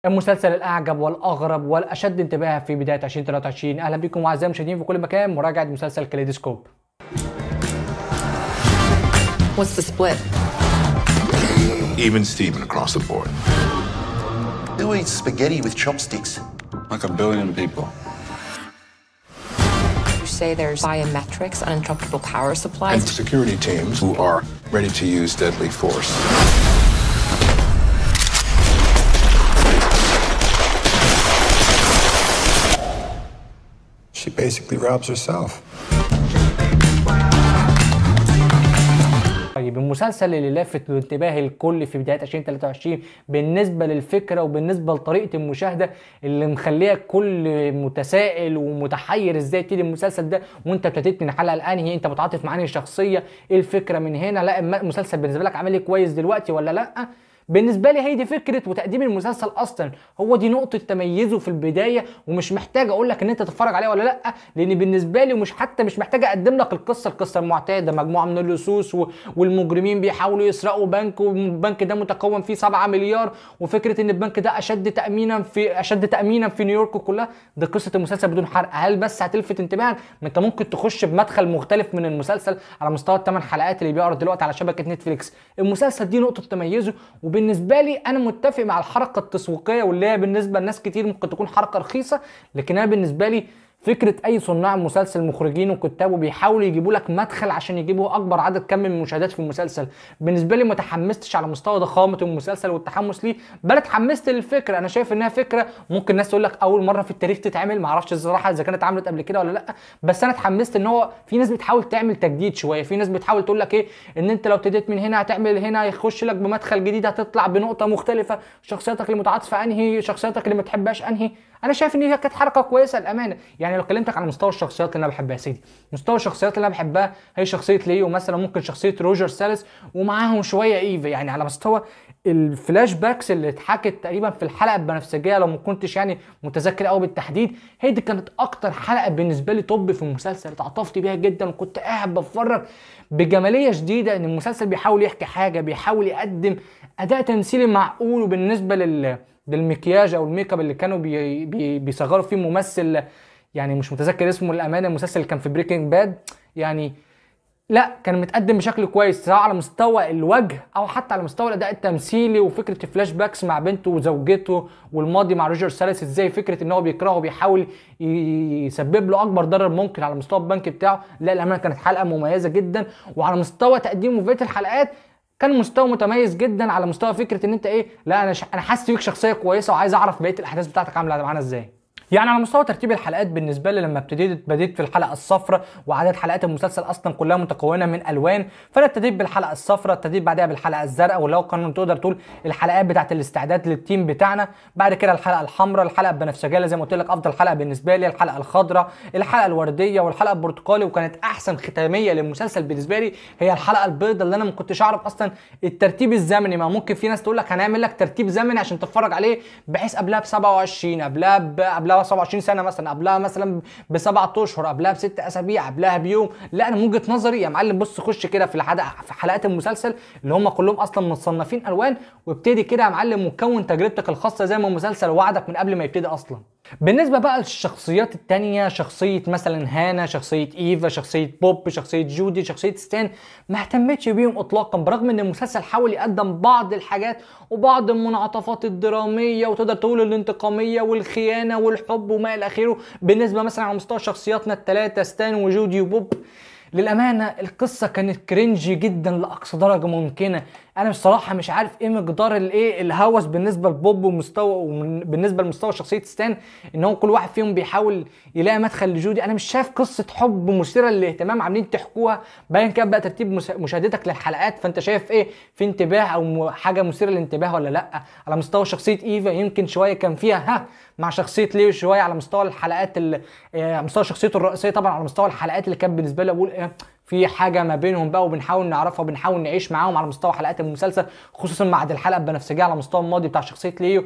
المسلسل الأعجب والأغرب والأشد انتباها في بداية 2023. أهلا بكم أعزائي المشاهدين في كل مكان. مراجعة مسلسل كاليدوسكوب. What's the split? Even Steven across the board. Who eats spaghetti with chopsticks? Like 1 billion people. You say there's biometrics, uninterruptible power And supplies. security teams who are ready to use deadly force. She basically robs herself. طيب المسلسل اللي لافت انتباه الكل في بداية 2023 بالنسبة للفكرة وبالنسبة لطريقة المشاهدة اللي مخليها الكل متسائل ومتحير ازاي تيجي المسلسل ده وانت ابتديت من الحلقة الانهي، انت متعاطف مع انهي شخصية، ايه الفكرة من هنا، لا المسلسل بالنسبة لك عامل ايه كويس دلوقتي ولا لا؟ بالنسبه لي هي دي فكره وتقديم المسلسل اصلا، هو دي نقطه تميزه في البدايه، ومش محتاج اقول لك ان انت تتفرج عليه ولا لا، لان بالنسبه لي مش محتاج اقدم لك القصه المعتاده، مجموعه من اللصوص والمجرمين بيحاولوا يسرقوا بنك، والبنك ده متكون فيه 7 مليار، وفكره ان البنك ده اشد تامينا في نيويورك كلها. دي قصه المسلسل بدون حرق. هل بس هتلفت انتباهك؟ ما انت ممكن تخش بمدخل مختلف من المسلسل على مستوى ال8 حلقات اللي بيعرض دلوقتي على شبكه نتفليكس. المسلسل دي نقطه تميزه، وبالنسبه لي انا متفق مع الحركه التسويقيه واللي هي بالنسبه لناس كتير ممكن تكون حركه رخيصه، لكن انا بالنسبه لي فكره اي صناع مسلسل مخرجين وكتاب بيحاولوا يجيبوا لك مدخل عشان يجيبوا اكبر عدد كم من المشاهدات في المسلسل. بالنسبه لي ما تحمستش على مستوى ضخامه المسلسل والتحمس ليه، بل اتحمست للفكره. انا شايف انها فكره ممكن الناس تقول لك اول مره في التاريخ تتعمل، ما اعرفش الصراحه اذا كانت اتعملت قبل كده ولا لا، بس انا اتحمست ان هو في ناس بتحاول تعمل تجديد شويه، في ناس بتحاول تقول لك ايه ان انت لو ابتديت من هنا هتعمل هنا، يخش لك بمدخل جديد، هتطلع بنقطه مختلفه، شخصيتك اللي متعاطفه انهي، شخصيتك اللي ما تحبهاش انهي. انا شايف ان هي كانت حركه كويسه الامانه. يعني لو كلمتك على مستوى الشخصيات اللي انا بحبها يا سيدي، مستوى الشخصيات اللي انا بحبها هي شخصيه ليو مثلا، ممكن شخصيه روجر سالس، ومعاهم شويه ايفا. يعني على مستوى الفلاش باكس اللي اتحكت تقريبا في الحلقه البنفسجيه، لو ما كنتش يعني متذكر قوي بالتحديد، هي دي كانت اكتر حلقه بالنسبه لي توب في المسلسل، اتعاطفت بيها جدا وكنت قاعد بتفرج بجماليه شديده. ان المسلسل بيحاول يحكي حاجه، بيحاول يقدم اداء تمثيلي معقول، وبالنسبه للمكياج او الميك اب اللي كانوا بيصغروا فيه ممثل، يعني مش متذكر اسمه الامانه، المسلسل اللي كان في بريكنج باد، يعني لا كان متقدم بشكل كويس سواء على مستوى الوجه او حتى على مستوى الاداء التمثيلي، وفكره الفلاش باكس مع بنته وزوجته والماضي مع روجر سالس، ازاي فكره ان هو بيكرهه وبيحاول يسبب له اكبر ضرر ممكن على مستوى البنك بتاعه. لا الامانه كانت حلقه مميزه جدا، وعلى مستوى تقديمه في بقيه الحلقات كان مستوى متميز جدا، على مستوى فكره ان انت ايه، لا انا حاسس فيك شخصيه كويسه وعايز اعرف بقيه الاحداث بتاعتك عامله معانا ازاي. يعني على مستوى ترتيب الحلقات بالنسبه لي، لما بديت في الحلقه الصفراء، وعدد حلقات المسلسل اصلا كلها متكونه من الوان، فانا ابتديت بالحلقه الصفراء، ابتديت بعدها بالحلقه الزرقاء، ولو كان تقدر تقول الحلقات بتاعه الاستعداد للتيم بتاعنا، بعد كده الحلقه الحمراء، الحلقه البنفسجيه زي ما قلت لك افضل حلقه بالنسبه لي، الحلقه الخضراء، الحلقه الورديه، والحلقه البرتقالي، وكانت احسن ختاميه للمسلسل بالنسبه لي هي الحلقه البيضاء، اللي انا ما كنتش اعرف اصلا الترتيب الزمني. ما ممكن في ناس تقول لك هنعمل لك ترتيب زمني عشان تتفرج عليه، بحيث قبلها ب 27، قبلها 27 سنه مثلا، قبلها مثلا ب7 اشهر، قبلها ب6 اسابيع، قبلها بيوم. لا انا من وجهه نظري يا معلم، بص خش كده في حلقات المسلسل اللي هم كلهم اصلا متصنفين الوان، وابتدي كده يا معلم وكون تجربتك الخاصه زي ما المسلسل وعدك من قبل ما يبتدي اصلا. بالنسبه بقى للشخصيات التانية، شخصيه مثلا هانا، شخصيه ايفا، شخصيه بوب، شخصيه جودي، شخصيه ستان، ما اهتمتش بيهم اطلاقا، برغم ان المسلسل حاول يقدم بعض الحاجات وبعض المنعطفات الدراميه وتقدر تقول الانتقاميه والخيانه والحب وما الى اخره. بالنسبه مثلا على مستوى شخصياتنا الثلاثه ستان وجودي وبوب، للامانه القصه كانت كرنجي جدا لاقصى درجه ممكنه. انا بصراحه مش عارف ايه مقدار الهوس بالنسبه لبوب وبالنسبه لمستوى شخصيه ستان، ان هو كل واحد فيهم بيحاول يلاقي مدخل لجودي. انا مش شايف قصه حب مثيره للاهتمام عاملين تحكوها، باين كده بقى ترتيب مشاهدتك للحلقات، فانت شايف ايه في انتباه او حاجه مثيره للانتباه ولا لا. على مستوى شخصيه ايفا يمكن شويه كان فيها مع شخصيه ليو شويه على مستوى الحلقات على مستوى شخصيته الرئيسيه، طبعا على مستوى الحلقات اللي كانت بالنسبه لي اقول في حاجه ما بينهم بقى وبنحاول نعرفها وبنحاول نعيش معاهم على مستوى حلقات المسلسل، خصوصا بعد الحلقه البنفسجيه على مستوى الماضي بتاع شخصيه ليو،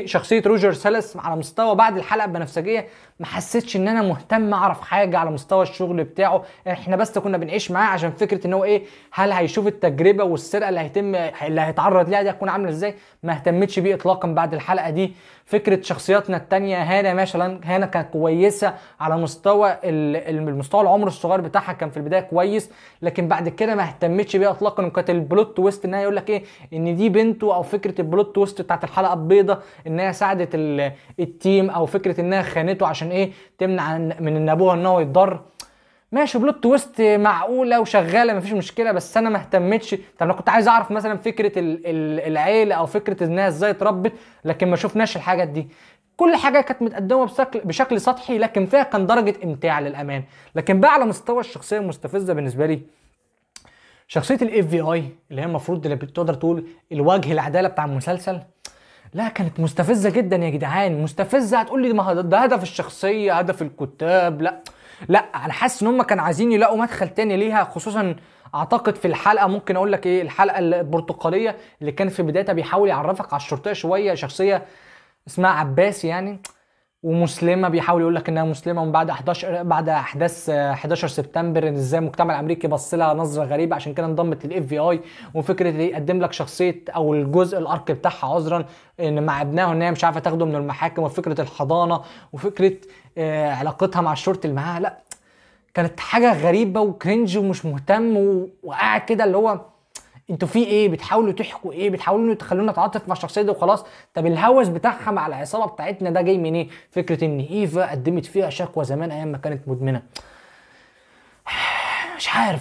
شخصيه روجر سالس على مستوى بعد الحلقه البنفسجيه. ما حسيتش ان انا مهتم اعرف حاجه على مستوى الشغل بتاعه، احنا بس كنا بنعيش معاه عشان فكره ان هو ايه، هل هيشوف التجربه والسرقه اللي هيتعرض ليها دي هتكون عامله ازاي. ما اهتمتش بيه اطلاقا بعد الحلقه دي. فكره شخصياتنا التانية، هانا مثلا، هانا كانت كويسه على مستوى المستوى العمر الصغير بتاعها كان في البدايه كويس، لكن بعد كده ما اهتمتش بيها اطلاقا. وكانت البلوت تويست ان هي يقول لك ايه، ان دي بنته، او فكره البلوت تويست بتاعت الحلقه البيضاء ان هي ساعدت التيم، او فكره انها خانته عشان ايه، تمنع من ان ابوها ان هو يتضر. ماشي، بلوت تويست معقوله وشغاله مفيش مشكله، بس انا ما اهتمتش. طب انا كنت عايز اعرف مثلا فكره العيله، او فكره انها ازاي اتربت، لكن ما شفناش الحاجات دي. كل حاجه كانت متقدمه بشكل سطحي، لكن فيها كان درجه امتاع للامان. لكن بقى على مستوى الشخصيه المستفزه بالنسبه لي، شخصيه الاف في اي اللي هي المفروض اللي بتقدر تقول الوجه العداله بتاع المسلسل، لا كانت مستفزه جدا يا جدعان. مستفزه، هتقول لي ما ده هدف الشخصيه، هدف الكتاب. لا انا حاسس ان هم كانوا عايزين يلاقوا مدخل تاني ليها، خصوصا اعتقد في الحلقه، ممكن اقول لك ايه، الحلقه البرتقاليه اللي كان في بدايتها بيحاول يعرفك على الشرطيه شويه، شخصيه اسمها عباس يعني، ومسلمه، بيحاول يقول لك انها مسلمه، ومن بعد احداث 11 سبتمبر ان ازاي المجتمع الامريكي بص لها نظره غريبه، عشان كده انضمت للاف في اي. وفكره يقدم لك شخصيه او الجزء الارك بتاعها عذرا ان مع ابنها ان هي مش عارفه تاخده من المحاكم، وفكره الحضانه، وفكره علاقتها مع الشرطي اللي معاها. لا كانت حاجه غريبه وكرنج ومش مهتم وقاعد كده اللي هو انتوا في ايه، بتحاولوا تحكوا ايه، بتحاولوا تخلونا نتعاطف مع الشخصيه دي وخلاص. طب الهوس بتاعها مع العصابه بتاعتنا ده جاي منين؟ إيه؟ فكره ان ايفا قدمت فيها شكوى زمان ايام ما كانت مدمنه.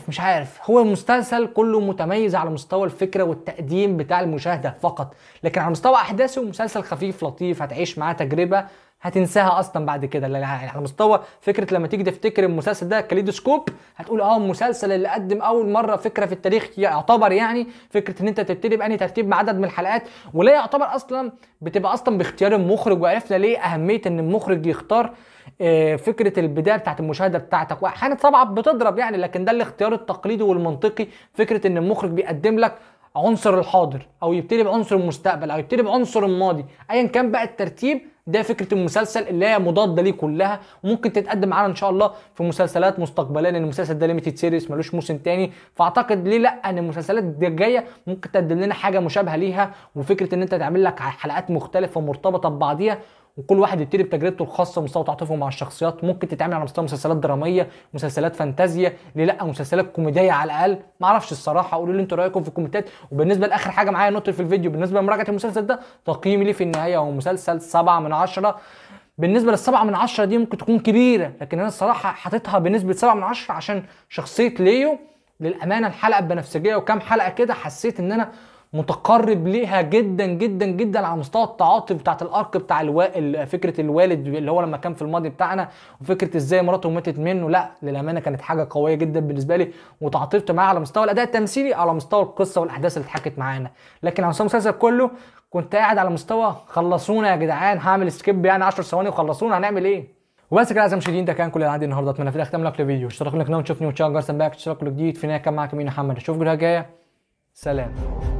مش عارف. هو المسلسل كله متميز على مستوى الفكره والتقديم بتاع المشاهده فقط، لكن على مستوى احداثه مسلسل خفيف لطيف، هتعيش معاه تجربه هتنساها اصلا بعد كده. على مستوى فكره لما تيجي تفتكر المسلسل ده كاليدوسكوب، هتقول المسلسل اللي قدم اول مره فكره في التاريخ يعتبر، يعني فكره ان انت تبتدي باني ترتيب مع عدد من الحلقات، ولا يعتبر اصلا بتبقى اصلا باختيار المخرج. وعرفنا ليه اهميه ان المخرج يختار فكره البدايه بتاعت المشاهده بتاعتك، واحيانا طبعا بتضرب يعني، لكن ده الاختيار التقليدي والمنطقي. فكره ان المخرج بيقدم لك عنصر الحاضر، او يبتدي بعنصر المستقبل، او يبتدي بعنصر الماضي، ايا كان بقى الترتيب. ده فكره المسلسل اللي هي مضاده ليه كلها، وممكن تتقدم معانا ان شاء الله في مسلسلات مستقبليه، لان المسلسل ده ليميتد سيريس ملوش موسم تاني. فاعتقد ليه لا، ان المسلسلات دي الجايه ممكن تقدم لنا حاجه مشابهه ليها، وفكره ان انت تعمل لك حلقات مختلفه مرتبطه ببعضيها، وكل واحد يبتدي بتجربته الخاصه ومستوى تعاطفه مع الشخصيات. ممكن تتعمل على مستوى مسلسلات دراميه، مسلسلات فانتازيا، ليه لا مسلسلات كوميديه على الاقل. ما اعرفش الصراحه، قولوا لي انتوا رايكم في الكومنتات. وبالنسبه لاخر حاجه معايا نقطه في الفيديو بالنسبه لمراجعه المسلسل ده، تقييمي ليه في النهايه هو مسلسل 7 من 10. بالنسبه لل7 من 10 دي ممكن تكون كبيره، لكن انا الصراحه حاططها بنسبه 7 من 10 عشان شخصيه ليو. للامانه الحلقه البنفسجيه وكام حلقه كده حسيت ان انا متقرب ليها جدا جدا جدا على مستوى التعاطف بتاعت الارك بتاع فكره الوالد اللي هو لما كان في الماضي بتاعنا، وفكره ازاي مراته ماتت منه. لا للامانه كانت حاجه قويه جدا بالنسبه لي، وتعاطفت معاها على مستوى الاداء التمثيلي، على مستوى القصه والاحداث اللي اتحكت معانا. لكن على مستوى المسلسل كله كنت قاعد على مستوى خلصونا يا جدعان، هعمل سكيب يعني 10 ثواني وخلصونا، هنعمل ايه؟ وبس كده اعزائي المشاهدين، ده كان كل اللي عندي النهارده. اتمنى في الاختام لايك للفيديو، اشتركوا في القناه وتشوفني وتشجعوا جرس التنبيهات، اشتركوا جديد. في النهايه كان معاكم مين محمد، اشوفكم الحلقه الجايه، سلام.